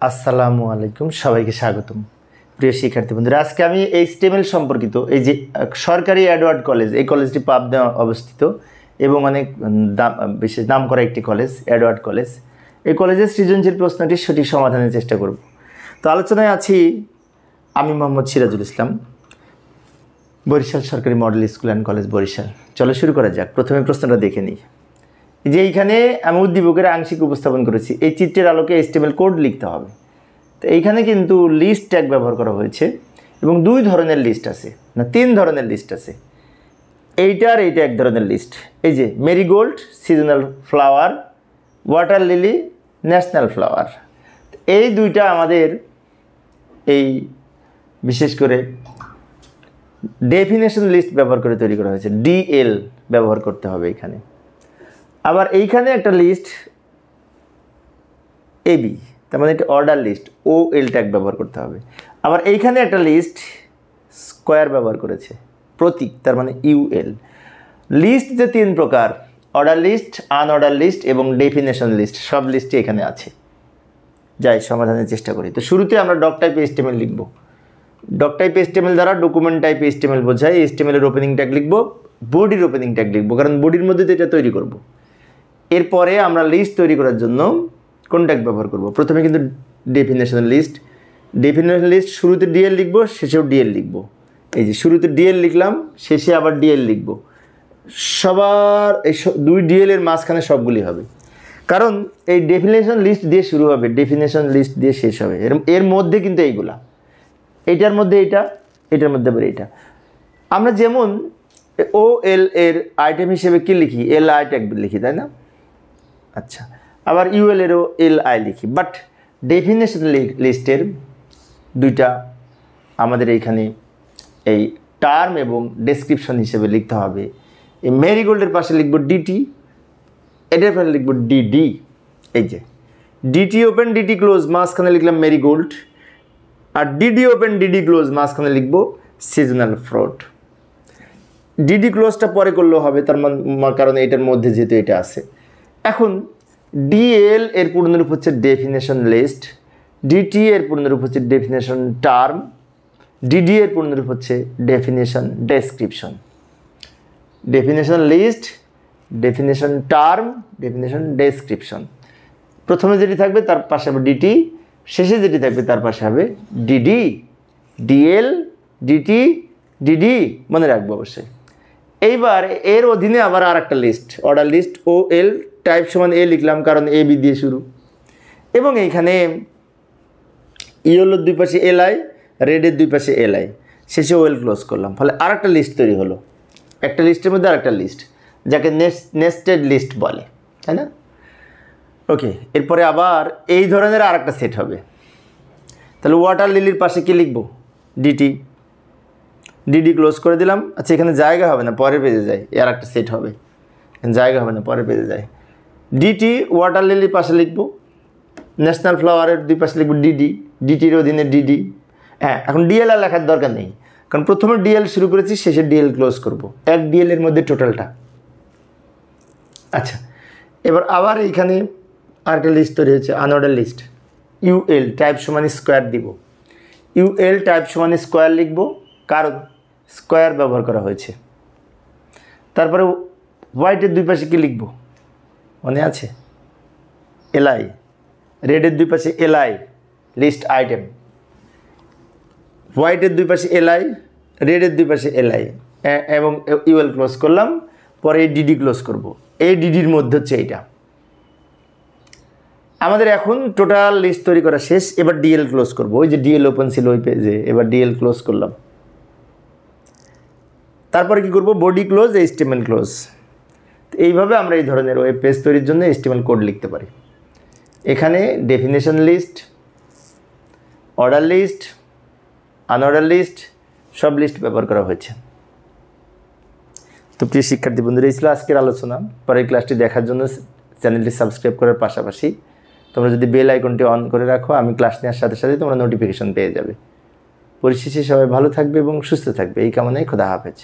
আসসালামু আলাইকুম, সবাইকে স্বাগতম। প্রিয় শিক্ষার্থী বন্ধুরা, আজকে আমি এইচটিএমএল সম্পর্কিত এই যে সরকারি এডওয়ার্ড কলেজ, এই কলেজটি পাবনা অবস্থিত এবং অনেক বিশেষ নাম করা একটি কলেজ, এডওয়ার্ড কলেজ। এই কলেজের সৃজনশীল প্রশ্নটির সঠিক সমাধানের চেষ্টা করব। তো আলোচনায় আছি আমি মোহাম্মদ সিরাজুল ইসলাম, বরিশাল সরকারি model school and college, Barishal. চলো শুরু করা যাক। প্রথমে প্রশ্নটা দেখে নিই। যে এইখানে আমি উদ্দীপকের আংশিক উপস্থাপন করেছি, এই চিত্রের আলোকে এইচটিএমএল কোড লিখতে হবে। তো এইখানে কিন্তু লিস্ট ট্যাগ ব্যবহার করা হয়েছে এবং দুই ধরনের লিস্ট আছে, না তিন ধরনের লিস্ট আছে। এইটা আর এইটা এক ধরনের লিস্ট। এই যে marigold seasonal flower, water lily national flower, এই দুইটা আমাদের এই বিশেষ করে ডেফিনেশন লিস্ট ব্যবহার করে তৈরি করা হয়েছে। ডিএল ব্যবহার করতে হবে এখানে। আবার এইখানে একটা লিস্ট এবি, তার মানে এটা অর্ডার লিস্ট, ও এল ট্যাগ ব্যবহার করতে হবে। আবার এইখানে একটা লিস্ট স্কোয়ার ব্যবহার করেছে, প্রতীক, তার মানে ইউএল। লিস্ট যে তিন প্রকার, অর্ডার লিস্ট, আনঅর্ডার লিস্ট এবং ডেফিনেশন লিস্ট, সব লিস্টই এখানে আছে। যাই সমাধানের চেষ্টা করি। তো শুরুতে আমরা ডক টাইপ এইচটিএমএল লিখব। ডক টাইপ এইচটিএমএল দ্বারা ডকুমেন্ট টাইপ এইচটিএমএল বোঝায়। এইচটিএমএল এর ওপেনিং ট্যাগ লিখব, বডির ওপেনিং ট্যাগ লিখব, কারণ বডির মধ্যে তো এটা তৈরি করব। এরপরে আমরা লিস্ট তৈরি করার জন্য কোন ট্যাগ ব্যবহার করব? প্রথমে কিন্তু ডেফিনেশন লিস্ট। ডেফিনেশন লিস্ট শুরুতে ডিএল লিখব, শেষেও ডিএল লিখব। এই যে শুরুতে ডিএল লিখলাম, শেষে আবার ডিএল লিখব। সবার এই দুই ডিএল এর মাঝখানে সবগুলি হবে, কারণ এই ডেফিনেশন লিস্ট দিয়ে শুরু হবে, ডেফিনেশন লিস্ট দিয়ে শেষ হবে। এর মধ্যে কিন্তু এইগুলা, এইটার মধ্যে এইটা, এটার মধ্যে আবার এইটা। আমরা যেমন ও এল এর আইটেম হিসেবে কী লিখি? এল আই ট্যাগ লিখি, তাই না? আচ্ছা, আবার ইউএল এরও এল আই লিখি। বাট ডেফিনেশন লিস্টের দুইটা আমাদের এইখানে এই টার্ম এবং ডেসক্রিপশন হিসেবে লিখতে হবে। এই মেরিগোল্ডের পাশে লিখব ডিটি, এটার পাশে লিখব ডিডি। এই যে ডিটি ওপেন ডিটি ক্লোজ, মাঝখানে লিখলাম মেরিগোল্ড। আর ডিডি ওপেন ডিডি ক্লোজ, মাঝখানে লিখব সিজনাল ফ্রুট। ডিডি ক্লোজটা পরে করলেও হবে, তার কারণ এটার মধ্যে যেহেতু এটা আছে। এখন ডিএল এর পূর্ণরূপ হচ্ছে ডেফিনেশন লিস্ট, ডিটি এর পূর্ণরূপ হচ্ছে ডেফিনেশন টার্ম, ডিডি এর পূর্ণরূপ হচ্ছে definition description. Definition list, definition term, definition description. প্রথমে যেটি থাকবে তার পাশে হবে ডিটি, শেষে যেটি থাকবে তার পাশে হবে ডিডি। ডিএল, ডিটি, ডিডি মনে রাখবো অবশ্যই। এইবার এর অধীনে আবার আর একটা লিস্ট, অর্ডার লিস্ট। ও এল টাইপ সমান এ লিখলাম, কারণ এ বি দিয়ে শুরু। এবং এইখানে ইয়েলোর দুই পাশে এল আই, রেডের দুই পাশে এল আই, শেষে ও এল ক্লোজ করলাম। ফলে আর একটা লিস্ট তৈরি হলো, একটা লিস্টের মধ্যে আর একটা লিস্ট, যাকে নেস্টেড লিস্ট বলে, তাই না? ওকে, এরপরে আবার এই ধরনের আর একটা সেট হবে। তাহলে ওয়াটার লিলির পাশে কী লিখব? ডিটি, ডিডি ক্লোজ করে দিলাম। আচ্ছা, এখানে জায়গা হবে না, পরে পেজে যায়, আর একটা সেট হবে, জায়গা হবে না, পরে পেজে যায়। ডিটি ওয়াটার লিলির পাশে লিখব, ন্যাশনাল ফ্লাওয়ারের দুই পাশে লিখব ডিডি, ডিটির অধীনে ডিডি। হ্যাঁ, এখন ডিএল আর লেখার দরকার নেই, কারণ প্রথমে ডিএল শুরু করেছি, শেষে ডিএল ক্লোজ করব, এক ডিএল এর মধ্যে টোটালটা। আচ্ছা, এবার আবার এইখানে আরেকটা লিস্ট তৈরি হয়েছে, আনঅর্ডার লিস্ট। ইউএল টাইপ সমান স্কোয়ার দিব, ইউএল টাইপ সমান স্কোয়ার লিখব, কারণ স্কোয়ার ব্যবহার করা হয়েছে। তারপরে হোয়াইটের দুই পাশে কী লিখব মনে আছে? এলআই, রেডের দুই পাশে এলআই, লিস্ট আইটেম। হোয়াইটের দুই পাশে এলআই, রেডের দুই পাশে এলআই, এবং ইউএল ক্লোজ করলাম। পরে এই ডিডি ক্লোজ করব। এই ডিডির মধ্যে হচ্ছে এইটা। আমাদের এখন টোটাল লিস্ট তৈরি করা শেষ। এবার ডিএল ক্লোজ করব। ওই যে ডিএল ওপেন ছিল ওই পেজে, এবার ডিএল ক্লোজ করলাম। তারপরে কি করব? Body close, HTML close. এইভাবে আমরা এই ধরনের ওয়েব পেজ তৈরির জন্য এইচটিএমএল কোড লিখতে পারি। এখানে definition list, order list, unorder list, সব লিস্ট ব্যবহার করা হয়েছে। তো প্রিয় শিক্ষার্থী বন্ধুরা, এই ছিল আজকের আলোচনা। পরের ক্লাসটি দেখার জন্য চ্যানেলটি সাবস্ক্রাইব করার পাশাপাশি তোমরা যদি বেল আইকনটি অন করে রাখো, আমি ক্লাস নেওয়ার সাথে সাথে তোমরা নোটিফিকেশন পেয়ে যাবে। পরিশেষে সবাই ভালো থাকবে এবং সুস্থ থাকবে, এই কামনায় খোদা হাফেজ।